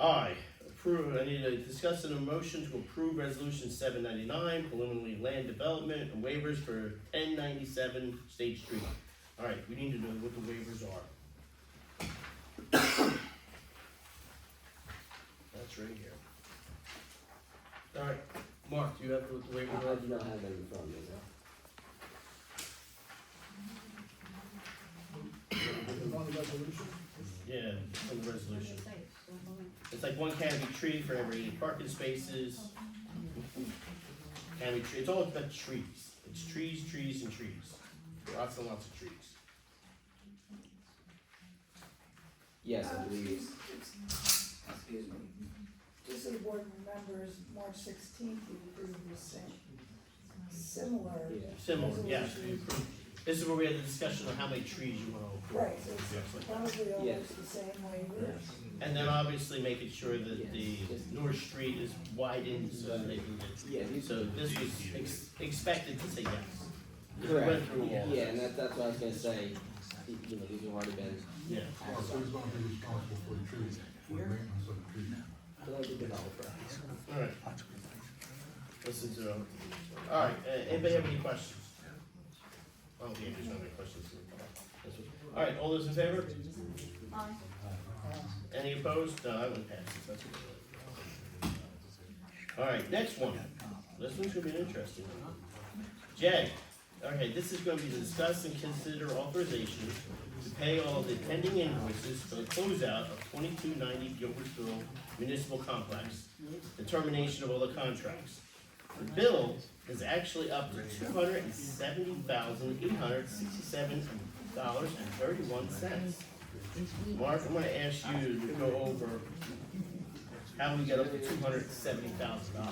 I need to discuss an motion to approve resolution 799, preliminary land development and waivers for 1097 State Street. Alright, we need to know what the waivers are. That's right here. Alright, Mark, do you have what the waivers I are? do not have them in front of me, though. On the resolution? Yeah, from the resolution. It's like one canopy tree for every 8 parking spaces. Canopy tree, it's all about trees. It's trees, trees, and trees. Lots and lots of trees. Yes, I believe. Excuse me. Just so the board remembers, March 16th, we approved the same, similar. Yeah. Similar, yes. we resolution. approved. This is where we had the discussion of how many trees you want to approve. Right, so it's probably almost the same way. And then obviously making sure that the Yes. North Street is widened so that they can Yeah, get. these- So this was expected to say yes. We Correct. went through all Yeah, this. and that's what I was gonna say. You know, these have already been. Yeah. So who's gonna be responsible for the trees, for the maintenance of the trees? Like the developer. Alright. Listen to them. Alright, anybody have any questions? I don't think anybody's got any questions. Alright, all those in favor? Any opposed? No, I wouldn't pass this, that's what. Alright, next one. This one's gonna be an interesting one. J. Okay, this is gonna be to discuss and consider authorization to pay all the pending invoices for the closeout of 2290 Gilbertsville Municipal Complex, the termination of all the contracts. The bill is actually up to $270,867.31. Mark, I'm gonna ask you to go over how we get up to $270,000.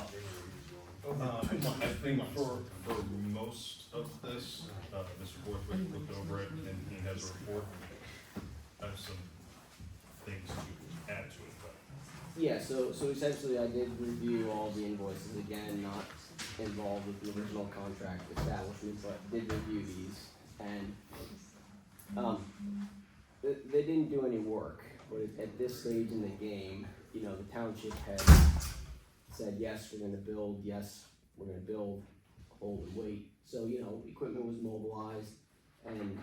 I think for most of this, Mr. Borthwick looked over it and he has a report. I have some things to add to it, but Yeah, so essentially I did review all the invoices, again, not involved with the original contract establishment, but did review these, and, they didn't do any work, but at this stage in the game, you know, the township had said, yes, we're gonna build, hold and wait, so, you know, equipment was mobilized, and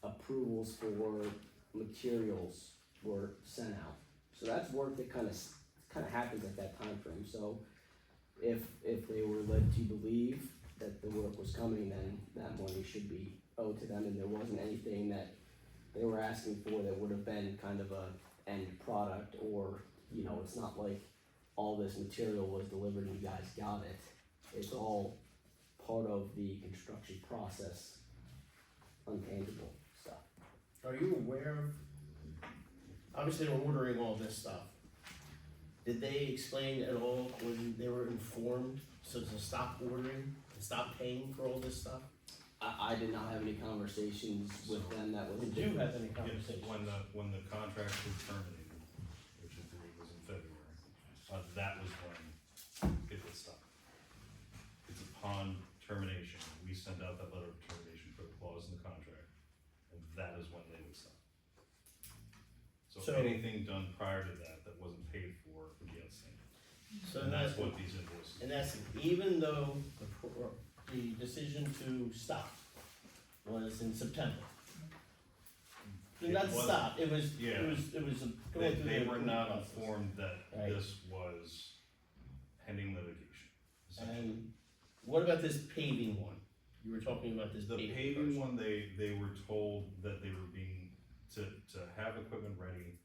approvals for materials were sent out. So that's work that kinda happens at that time frame. So if they were led to believe that the work was coming, then that money should be owed to them, and there wasn't anything that they were asking for that would have been kind of a end product, or, you know, it's not like all this material was delivered and you guys got it. It's all part of the construction process, untangible stuff. Are you aware of, obviously they were ordering all this stuff. Did they explain at all when they were informed, so to stop ordering, to stop paying for all this stuff? I did not have any conversations with them that was. Did you have any yes, conversations? when the contract was terminated, which I believe was in February, that was when it would stop. It's upon termination, we send out that letter of termination for the clause in the contract, and that is when they would stop. So So- anything done prior to that that wasn't paid for would be outstanding. So And that's that's what these invoices. in essence, even though the decision to stop was in September. It Not wasn't- stop, it was, yeah. going through They the were not process. informed that Right. this was pending litigation. essentially. And what about this paving one? You were talking about this The paving paving first. one, they were told that they were being, to have equipment ready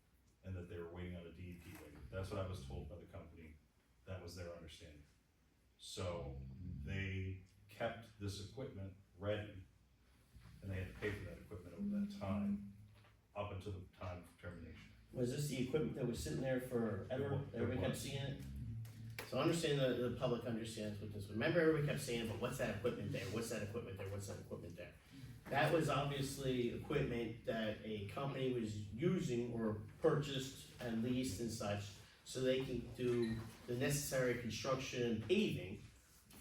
and that they were waiting on a DEP waiver. That's what I was told by the company. That was their understanding. So they kept this equipment ready and they had to pay for that equipment over that time, up until the time of termination. Was this the equipment that was sitting there forever? It Everybody kept was. seeing it? So I understand the public understands what this, remember everybody kept saying, but what's that equipment there, what's that equipment there, what's that equipment there? That was obviously equipment that a company was using or purchased and leased and such, so they can do the necessary construction and paving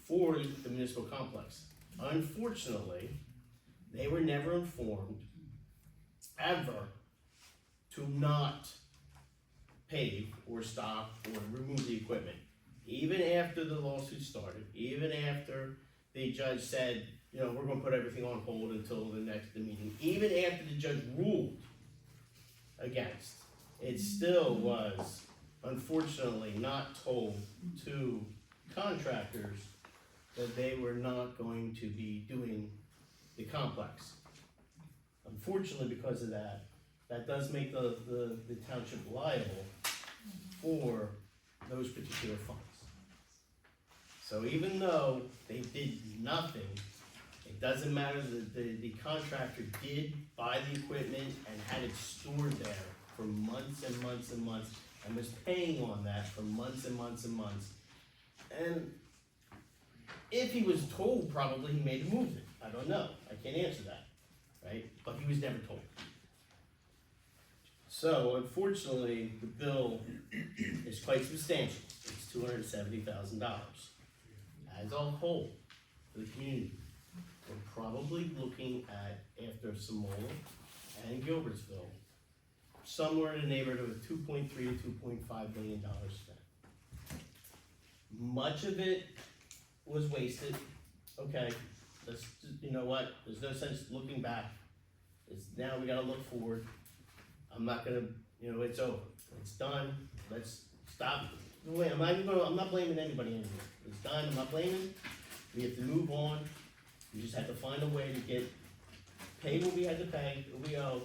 for the municipal complex. Unfortunately, they were never informed, ever, to not pave or stop or remove the equipment. Even after the lawsuit started, even after the judge said, you know, we're gonna put everything on hold until the next meeting, even after the judge ruled against, it still was unfortunately not told to contractors that they were not going to be doing the complex. Unfortunately, because of that, that does make the township liable for those particular funds. So even though they did nothing, it doesn't matter, the contractor did buy the equipment and had it stored there for months and months and months, and was paying on that for months and months and months. And if he was told, probably he may have moved it, I don't know, I can't answer that, right? But he was never told. So unfortunately, the bill is quite substantial, it's $270,000. As a whole, for the community, we're probably looking at, after Samoa and Gilbertsville, somewhere in the neighborhood of $2.3 to $2.5 million spent. Much of it was wasted, okay, let's, you know what, there's no sense looking back. It's, now we gotta look forward. I'm not gonna, you know, it's over, it's done, let's stop. Wait, I'm not blaming anybody anymore. It's done, I'm not blaming. We have to move on. We just have to find a way to pay what we had to pay, what we owe,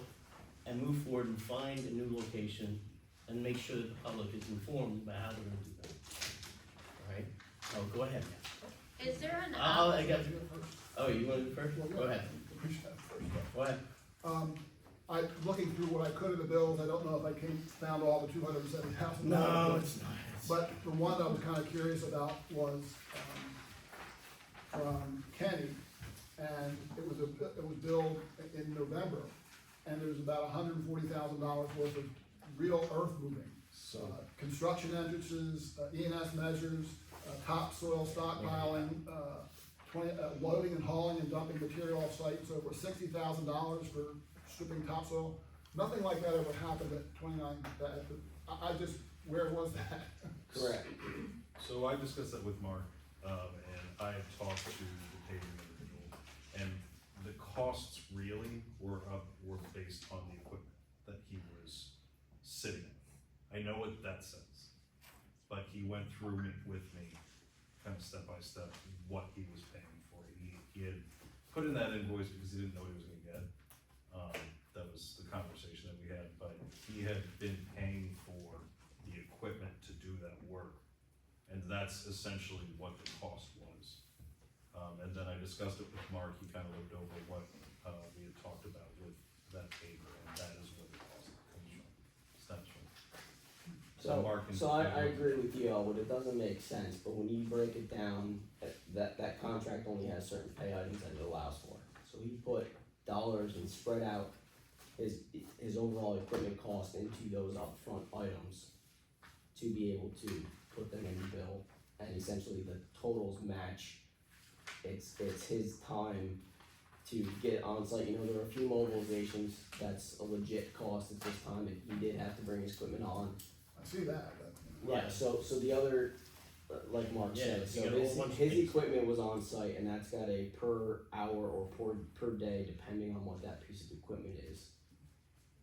and move forward and find a new location and make sure that the public is informed about how we're gonna do that. Alright? Oh, go ahead. Is there an I got, oh, you wanna do first? Go ahead. Go ahead. I, looking through what I could of the bills, I don't know if I found all the $270,000. No, it's not. But the one I was kind of curious about was, from Kenny, and it was billed in November, and there was about $140,000 worth of real earth moving. Construction entrances, E&S measures, topsoil stockpiling, loading and hauling and dumping material off site, so over $60,000 for stripping topsoil. Nothing like that ever happened at 29, I just, where was that? Correct. So I discussed that with Mark, and I had talked to the paving individual, and the costs really were based on the equipment that he was sitting in. I know what that says, but he went through it with me, kind of step by step, what he was paying for. He had put in that invoice because he didn't know what he was gonna get. That was the conversation that we had, but he had been paying for the equipment to do that work. And that's essentially what the cost was. And then I discussed it with Mark, he kind of looked over what, we had talked about with that paper, and that is where the cost comes from, stems from. So I agree with you, but it doesn't make sense, but when you break it down, that contract only has certain pay items that it allows for. So he put dollars and spread out his overall equipment cost into those upfront items to be able to put them in the bill, and essentially the totals match. It's his time to get on site. You know, there are a few mobilizations that's a legit cost at this time, and he did have to bring his equipment on. I see that, but. Yeah, so the other, like Mark Yeah, said, you so got a whole bunch of his things. equipment was on site, and that's got a per hour or per day, depending on what that piece of equipment is.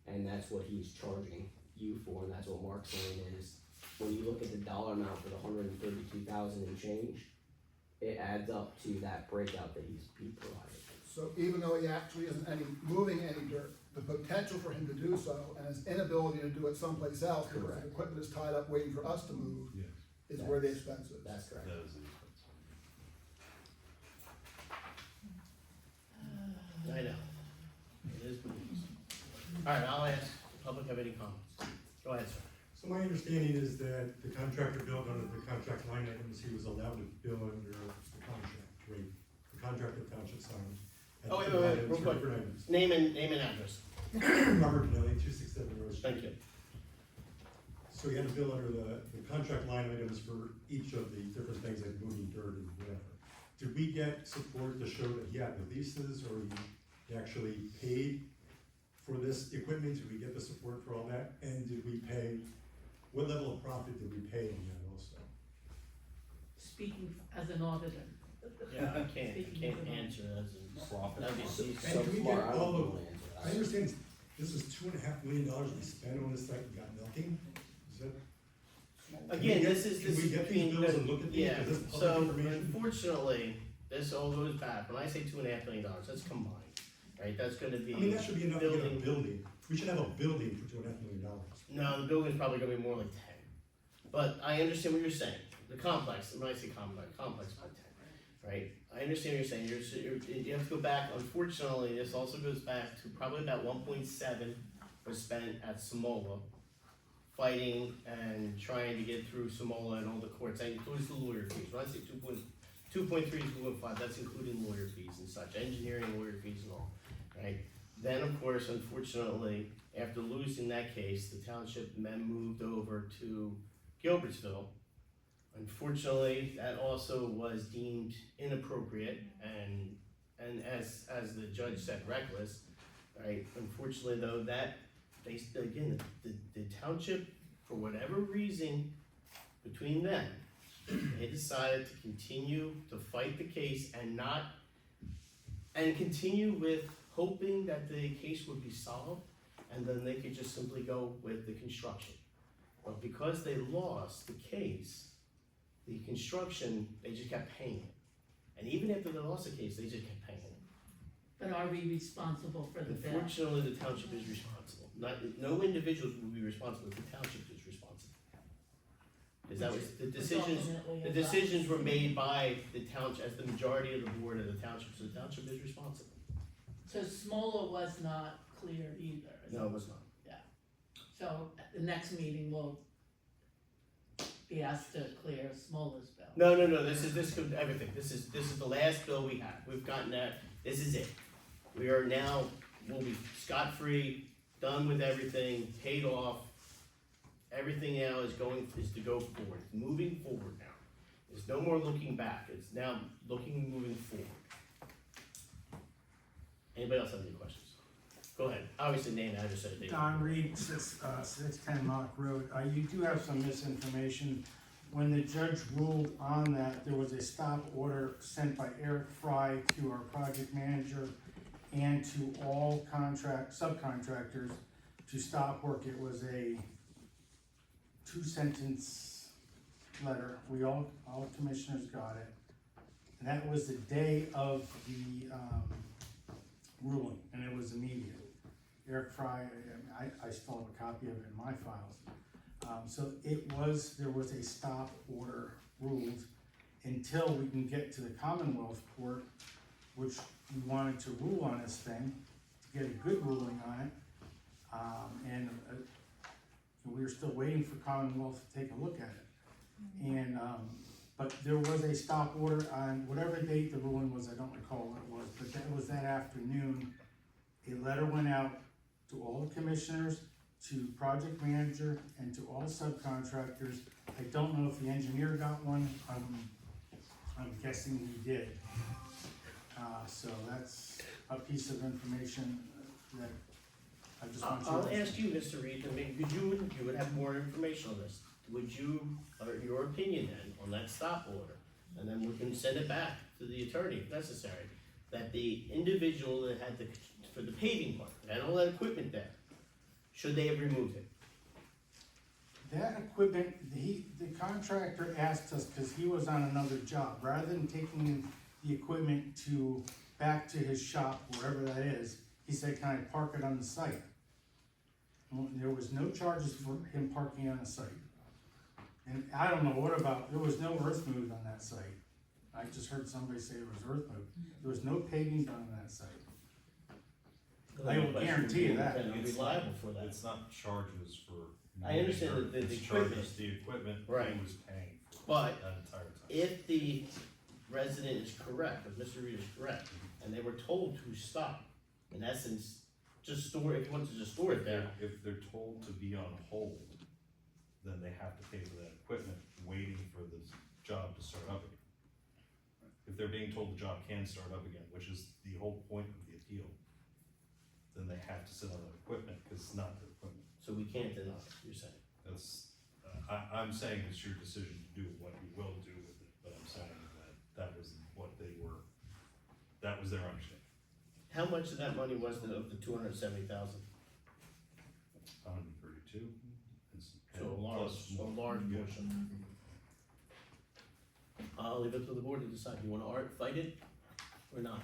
And that's what he's charging you for, and that's what Mark's saying is, when you look at the dollar amount for the $132,000 and change, it adds up to that breakout that he provided. So even though he actually isn't moving any dirt, the potential for him to do so and his inability to do it someplace else because Correct. the equipment is tied up waiting for us to move Yes, is where the expense is. That's correct. that is the expense. I know. It is what it is. Alright, I'll ask, the public have any comments? Go ahead, sir. So my understanding is that the contractor billed under the contract line items, he was allowed to bill under the contract rate. The contract the township signed. had Oh, wait, different wait, items real for quick. different items. Name and address. Robert Benelli, 267 Rose Street. Thank you. So he had to bill under the contract line items for each of the different things like moving dirt and whatever. Did we get support to show that he had the leases, or he actually paid for this equipment? Did we get the support for all that? And did we pay what level of profit did we pay on that also? Speaking as an auditor. Yeah, I can't Speaking as an answer that as a Profit. that'd be So easy. And can we far, get I all don't of- know the answer to I that. understand this is $2.5 million we spent on this site and got nothing, is that? Again, this is, Can this we is get these between, bills and look at these? yeah, Is this public so information? unfortunately, this all goes back, when I say $2.5 million, that's combined, right, that's gonna be. I mean, that should be enough to get a building- building, we should have a building for $2.5 million. No, the building's probably gonna be more like 10, but I understand what you're saying, the complex, when I say complex about 10, right? I understand what you're saying, you have to go back, unfortunately, this also goes back to probably about 1.7 was spent at Samoa, fighting and trying to get through Samoa and all the courts, and includes the lawyer fees. When I say 2.3 to 2.5, that's including lawyer fees and such, engineering, lawyer fees and all, right? Then, of course, unfortunately, after losing that case, the township then moved over to Gilbertsville. Unfortunately, that also was deemed inappropriate and as the judge said, reckless, right? Unfortunately, though, that they, again, the township, for whatever reason, between them, they decided to continue to fight the case and continue with hoping that the case would be solved, and then they could just simply go with the construction. But because they lost the case, the construction, they just kept paying it. And even after they lost the case, they just kept paying it. But are we responsible for the bill? Unfortunately, the township is responsible. No individuals will be responsible, the township is responsible. Because that was, the decisions were made by the township, as the majority of the board of the township, so the township is responsible. So Smola was not clear either. No, it was not. So at the next meeting, we'll be asked to clear Smola's bill. No, this could, everything, this is the last bill we have, we've gotten that, this is it. We are now, we'll be scot-free, done with everything, paid off. Everything now is to go forward, moving forward now. There's no more looking back, it's now moving forward. Anybody else have any questions? Go ahead, obviously name, I just said it. Don Reed, 610 Mock Road. You do have some misinformation. When the judge ruled on that, there was a stop order sent by Eric Fry to our project manager and to all subcontractors to stop work. It was a 2-sentence letter. All commissioners got it. And that was the day of the ruling, and it was immediate. Eric Fry, I still have a copy of it in my files. So there was a stop order ruled until we can get to the Commonwealth Court, which we wanted to rule on this thing, to get a good ruling on it. And we were still waiting for Commonwealth to take a look at it. And, but there was a stop order on whatever date the ruling was, I don't recall what it was, but that was that afternoon. A letter went out to all the commissioners, to project manager, and to all subcontractors. I don't know if the engineer got one, I'm guessing he did. So that's a piece of information that I just want you to. I'll ask you, Mr. Reed, I mean, because you would have more information on this. Would you, or your opinion then, on that stop order, and then we can send it back to the attorney if necessary, that the individual that had for the paving part, had all that equipment there, should they have removed it? That equipment, the contractor asked us, cause he was on another job, rather than taking the equipment back to his shop, wherever that is, he said, can I park it on the site? Well, there was no charges for him parking on the site. And I don't know there was no earth moved on that site. I just heard somebody say there was earth moved. There was no paving done on that site. I will guarantee you that. Then you'll be liable for that. It's not charges for. I understand that the It's equipment. charges, the equipment Right. he was paying for But that entire time. if the resident is correct, if Mr. Reed is correct, and they were told to stop, in essence, just store, if you want to just store it there. If they're told to be on hold, then they have to pay for that equipment, waiting for this job to start up again. If they're being told the job can start up again, which is the whole point of the appeal, then they have to sit on that equipment, because it's not their equipment. So we can't deny it, you're saying. That's, I'm saying it's your decision to do what you will do with it, but I'm saying that was what that was their understanding. How much of that money was of the 270,000? 132. So a large Yeah. portion. I'll leave it to the board to decide. You wanna fight it or not?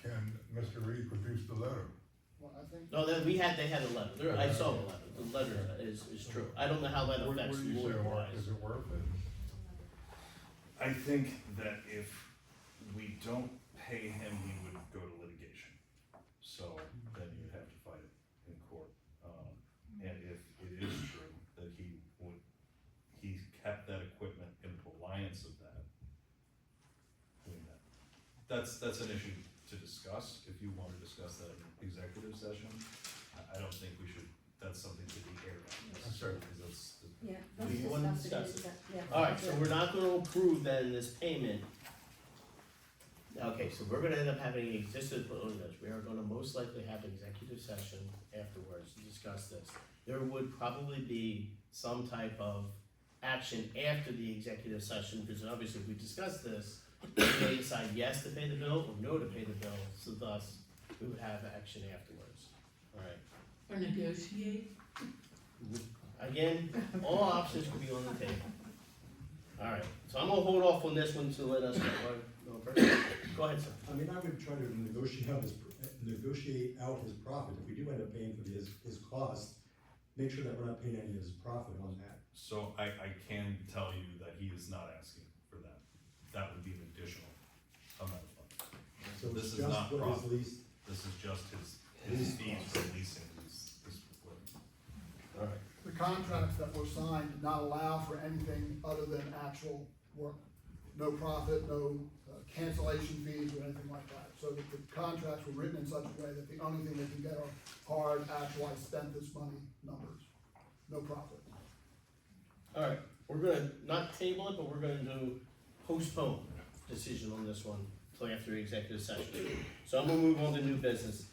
Can Mr. Reed produce the letter? Well, I think, No, they had a letter. I saw the letter. The letter is true. I don't know how that What affects do you say, lawyer Mark? wise. Is it worth it? I think that if we don't pay him, he would go to litigation. So then you would have to fight it in court. And if it is true that he kept that equipment in reliance of that, doing that. That's an issue to discuss, if you want to discuss that in executive session. I don't think we should, that's something to be aired out necessarily, because that's. Yeah, Do let's you wanna discuss it, discuss yeah. Alright, so we're not gonna approve then this payment. Okay, so we're gonna end up having an existing, we are gonna most likely have an executive session afterwards to discuss this. There would probably be some type of action after the executive session, because obviously if we discuss this, we may decide yes to pay the bill or no to pay the bill, so thus we would have action afterwards. Alright, Or negotiate. again, all options could be on the table. Alright, so I'm gonna hold off on this one to let us know. Go ahead, sir. I mean, I would try to negotiate out his profit, if we do end up paying for his cost, make sure that we're not paying any of his profit on that. So I can tell you that he is not asking for that. That would be an additional amount of money. So This it's is just not what profit. his lease, This is just his Lease fees costs. for leasing this equipment. Alright. the contracts that were signed did not allow for anything other than actual work. No profit, no cancellation fees or anything like that. So the contracts were written in such a way that the only thing they can get are hard, actual, I spent this money numbers, no profit. Alright, we're gonna not table it, but we're gonna do postpone decision on this one till after executive session. So I'm gonna move on to new business.